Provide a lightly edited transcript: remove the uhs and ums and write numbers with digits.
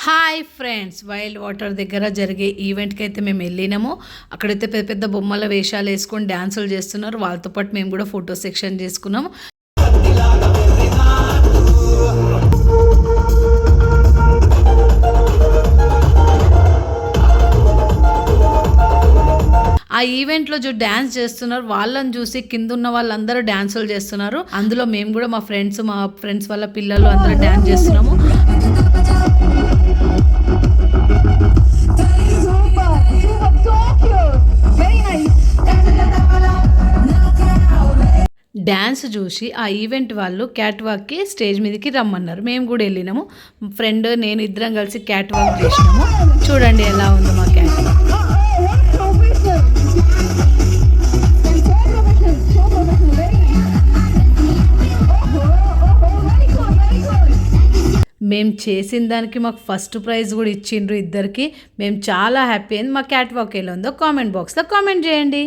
Hi friends, wild water దగ్గర జరిగే ఈవెంట్కి అయితే మేము వెళ్ళినాము. అక్కడైతే పెద్ద పెద్ద బొమ్మల వేషాలు వేసుకొని డ్యాన్సులు చేస్తున్నారు. వాళ్ళతో పాటు మేము కూడా ఫోటో సెక్షన్ చేసుకున్నాము. ఆ ఈవెంట్లో డ్యాన్స్ చేస్తున్నారు. వాళ్ళని చూసి కింద ఉన్న వాళ్ళందరూ డ్యాన్సులు చేస్తున్నారు. అందులో మేము కూడా మా ఫ్రెండ్స్ వాళ్ళ పిల్లలు అందరూ డ్యాన్స్ చేస్తున్నాము. డ్యాన్స్ చూసి ఆ ఈవెంట్ వాళ్ళు క్యాట్ వాక్కి స్టేజ్ మీదకి రమ్మన్నారు. మేము కూడా వెళ్ళినాము. ఫ్రెండ్ నేను ఇద్దరం కలిసి క్యాట్ వాక్ చేసినాము. చూడండి ఎలా ఉందో మా క్యాట్ వాక్. మేము చేసిన దానికి మాకు ఫస్ట్ ప్రైజ్ కూడా ఇచ్చిండ్రు ఇద్దరికి. మేము చాలా హ్యాపీ అయింది. మా క్యాట్ వాక్ ఎలా ఉందో కామెంట్ బాక్స్లో కామెంట్ చేయండి.